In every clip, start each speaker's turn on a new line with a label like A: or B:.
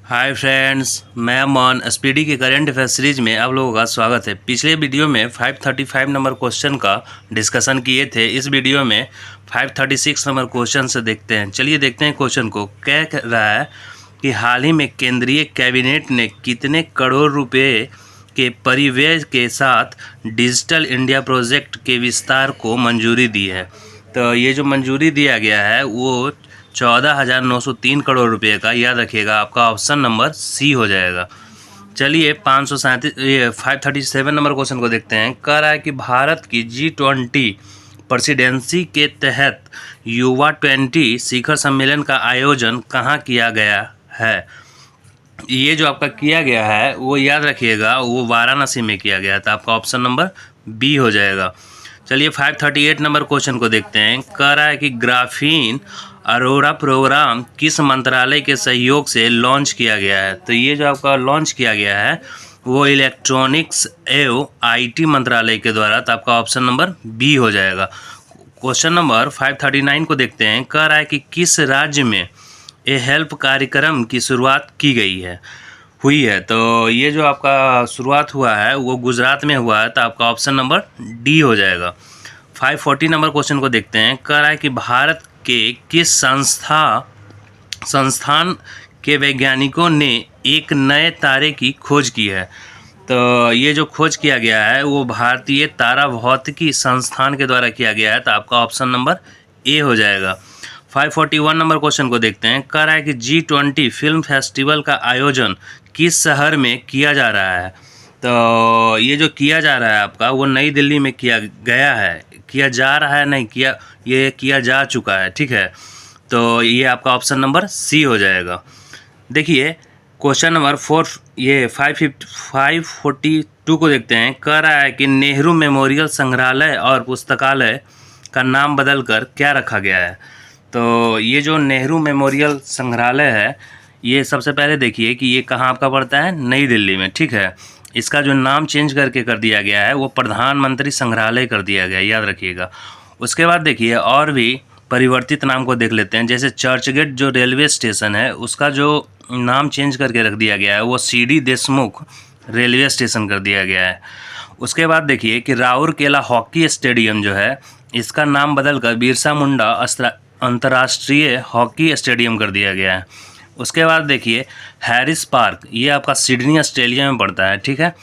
A: Hi friends, मैं अमन SPD के current affair series में आप लोगों का स्वागत है। पिछले वीडियो में 535 नंबर क्वेश्चन का डिस्कशन किए थे। इस वीडियो में 536 नंबर क्वेश्चन से देखते हैं। चलिए देखते हैं क्वेश्चन को। कह रहा है कि हाल ही में केंद्रीय कैबिनेट ने कितने करोड़ रुपए के परिव्यय के साथ डिजिटल इंडिया प्रोजेक्ट के विस्तार को मंजूरी दी है। तो ये जो मंजूरी दिया गया है वो 14,903 करोड़ रुपए का, याद रखिएगा। आपका ऑप्शन नंबर सी हो जाएगा। चलिए 537 नंबर क्वेश्चन को देखते हैं। कह रहा है कि भारत की G20 प्रेसिडेंसी के तहत युवा 20 शिखर सम्मेलन का आयोजन कहाँ किया गया है। ये जो आपका किया गया है वो याद रखिएगा, वो वाराणसी में किया गया था। आपका ऑप्शन नंबर बी हो जाएगा। चलिए 538 नंबर क्वेश्चन को देखते हैं। कह रहा है कि ग्राफीन अरोरा प्रोग्राम किस मंत्रालय के सहयोग से लॉन्च किया गया है। तो ये जो आपका लॉन्च किया गया है वो इलेक्ट्रॉनिक्स एवं आईटी मंत्रालय के द्वारा। तो आपका ऑप्शन नंबर बी हो जाएगा। क्वेश्चन नंबर 539 को देखते हैं। कह रहा है कि किस राज्य में ए हेल्प कार्यक्रम की शुरुआत की गई है हुई है। तो ये जो आपका शुरुआत हुआ है वो गुजरात में हुआ है। तो आपका ऑप्शन नंबर डी हो जाएगा। 540 नंबर क्वेश्चन को देखते हैं। कह रहा है कि भारत के किस संस्थान के वैज्ञानिकों ने एक नए तारे की खोज की है। तो ये जो खोज किया गया है वो भारतीय तारा भौतिकी संस्थान के द्वारा किया गया है। तो आपका ऑप्शन नंबर ए हो जाएगा। 541 नंबर क्वेश्चन को देखते हैं। कह रहा है कि G20 फिल्म फेस्टिवल का आयोजन किस शहर में किया जा रहा है। तो ये जो किया जा रहा है आपका वो नई दिल्ली में किया गया है। किया जा रहा है नहीं, ये किया जा चुका है, ठीक है। तो ये आपका ऑप्शन नंबर सी हो जाएगा। देखिए क्वेश्चन नंबर 542 को देखते हैं। कह रहा है कि नेहरू मेमोरियल संग्रहालय और पुस्तकालय का नाम बदलकर क्या रखा गया है। तो ये जो नेहरू मेमोरियल संग्रहालय है ये सबसे पहले देखिए कि ये कहाँ आपका पड़ता है, नई दिल्ली में, ठीक है। इसका जो नाम चेंज करके कर दिया गया है वो प्रधानमंत्री संग्रहालय कर दिया गया, याद रखिएगा। उसके बाद देखिए और भी परिवर्तित नाम को देख लेते हैं। जैसे चर्चगेट जो रेलवे स्टेशन है उसका जो नाम चेंज करके रख दिया गया है वो CD देशमुख रेलवे स्टेशन कर दिया गया है। उसके बाद देखिए कि राउरकेला हॉकी स्टेडियम जो है इसका नाम बदलकर बिरसा मुंडा अंतर्राष्ट्रीय हॉकी स्टेडियम कर दिया गया है। उसके बाद देखिए हैरिस पार्क, ये आपका सिडनी ऑस्ट्रेलिया में पड़ता है, ठीक है।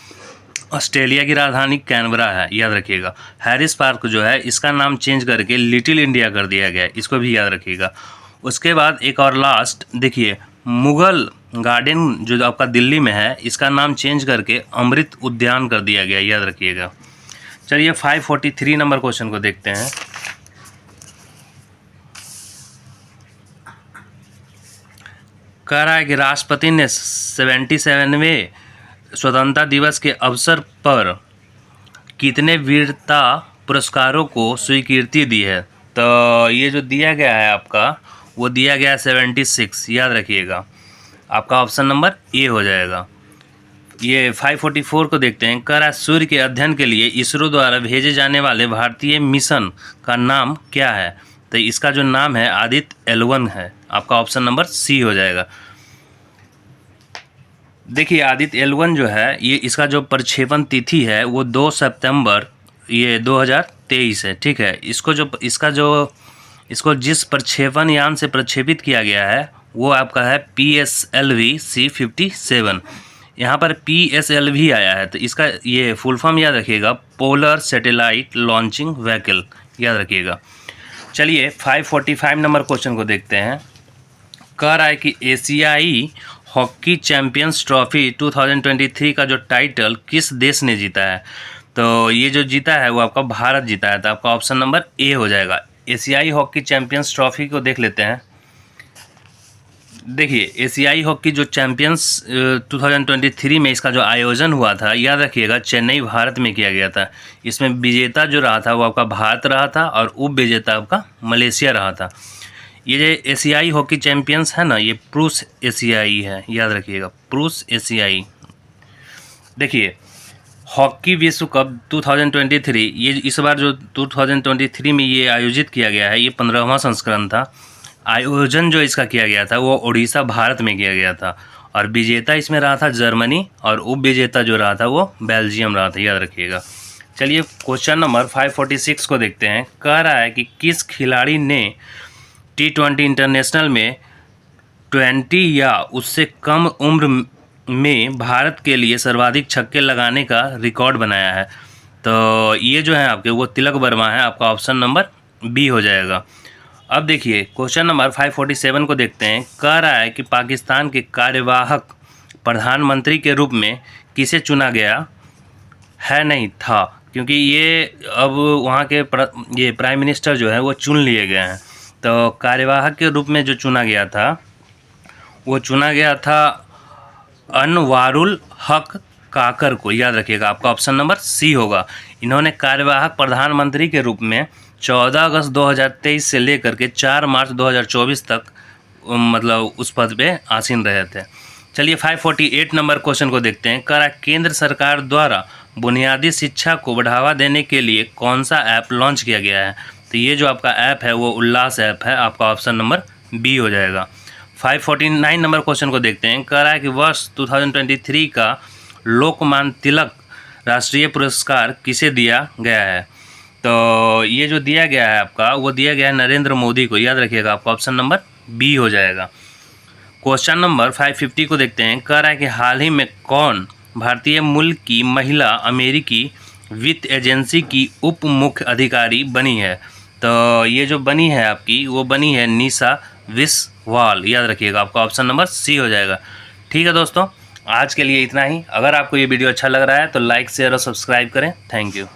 A: ऑस्ट्रेलिया की राजधानी कैनबरा है, याद रखिएगा। हैरिस पार्क जो है इसका नाम चेंज करके लिटिल इंडिया कर दिया गया है, इसको भी याद रखिएगा। उसके बाद एक और लास्ट देखिए, मुगल गार्डन जो आपका दिल्ली में है इसका नाम चेंज करके अमृत उद्यान कर दिया गया, याद रखिएगा। चलिए 543 नंबर क्वेश्चन को देखते हैं। कह रहा है कि राष्ट्रपति ने 77वें स्वतंत्रता दिवस के अवसर पर कितने वीरता पुरस्कारों को स्वीकृति दी है। तो ये जो दिया गया है आपका वो दिया गया है 76, याद रखिएगा। आपका ऑप्शन नंबर ए हो जाएगा। ये 544 को देखते हैं। कह रहा है सूर्य के अध्ययन के लिए इसरो द्वारा भेजे जाने वाले भारतीय मिशन का नाम क्या है। तो इसका जो नाम है आदित्य L1 है। आपका ऑप्शन नंबर सी हो जाएगा। देखिए आदित्य L1 जो है ये इसका जो प्रक्षेपण तिथि है वो 2 सितंबर 2023 है, ठीक है। इसको जिस प्रक्षेपण यान से प्रक्षेपित किया गया है वो आपका है PSLV C57। यहाँ पर PSLV आया है तो इसका ये फुल फॉर्म याद रखिएगा, पोलर सैटेलाइट लॉन्चिंग व्हीकल, याद रखिएगा। चलिए 545 नंबर क्वेश्चन को देखते हैं। कह रहा है कि एशियाई हॉकी चैंपियंस ट्रॉफी 2023 का जो टाइटल किस देश ने जीता है। तो ये जो जीता है वो आपका भारत जीता है। तो आपका ऑप्शन नंबर ए हो जाएगा। एशियाई हॉकी चैंपियंस ट्रॉफी को देख लेते हैं। देखिए एशियाई हॉकी जो चैंपियंस 2023 में इसका जो आयोजन हुआ था, याद रखिएगा, चेन्नई भारत में किया गया था। इसमें विजेता जो रहा था वो आपका भारत रहा था और उप विजेता आपका मलेशिया रहा था। ये जो एशियाई हॉकी चैंपियंस है ना, ये पुरुष एशियाई है, याद रखिएगा, पुरुष एशियाई। देखिए हॉकी विश्व कप 2023 ये इस बार जो 2023 में ये आयोजित किया गया है, ये 15वां संस्करण था। आयोजन जो इसका किया गया था वो उड़ीसा भारत में किया गया था और विजेता इसमें रहा था जर्मनी और उप विजेता जो रहा था वो बेल्जियम रहा था, याद रखिएगा। चलिए क्वेश्चन नंबर 546 को देखते हैं। कह रहा है कि किस खिलाड़ी ने T20 इंटरनेशनल में 20 या उससे कम उम्र में भारत के लिए सर्वाधिक छक्के लगाने का रिकॉर्ड बनाया है। तो ये जो है आपके वो तिलक वर्मा है, आपका ऑप्शन नंबर बी हो जाएगा। अब देखिए क्वेश्चन नंबर 547 को देखते हैं। कह रहा है कि पाकिस्तान के कार्यवाहक प्रधानमंत्री के रूप में किसे चुना गया है, नहीं था, क्योंकि ये अब वहाँ के ये प्राइम मिनिस्टर जो है वो चुन लिए गए हैं। तो कार्यवाहक के रूप में जो चुना गया था वो चुना गया था अनवारुल हक काकर को, याद रखिएगा, आपका ऑप्शन नंबर सी होगा। इन्होंने कार्यवाहक प्रधानमंत्री के रूप में 14 अगस्त 2023 से लेकर के 4 मार्च 2024 तक मतलब उस पद पे आसीन रहे थे। चलिए 548 नंबर क्वेश्चन को देखते हैं। कह रहा केंद्र सरकार द्वारा बुनियादी शिक्षा को बढ़ावा देने के लिए कौन सा ऐप लॉन्च किया गया है। तो ये जो आपका ऐप है वो उल्लास ऐप है, आपका ऑप्शन नंबर बी हो जाएगा। 549 नंबर क्वेश्चन को देखते हैं। कह रहा है कि वर्ष 2023 का लोकमान्य तिलक राष्ट्रीय पुरस्कार किसे दिया गया है। तो ये जो दिया गया है आपका वो दिया गया है नरेंद्र मोदी को, याद रखिएगा, आपका ऑप्शन नंबर बी हो जाएगा। क्वेश्चन नंबर 550 को देखते हैं। कह रहा है कि हाल ही में कौन भारतीय मूल की महिला अमेरिकी वित्त एजेंसी की उप मुख्य अधिकारी बनी है। तो ये जो बनी है आपकी वो बनी है निशा विस्वाल, याद रखिएगा, आपका ऑप्शन नंबर सी हो जाएगा। ठीक है दोस्तों, आज के लिए इतना ही। अगर आपको ये वीडियो अच्छा लग रहा है तो लाइक शेयर और सब्सक्राइब करें। Thank you.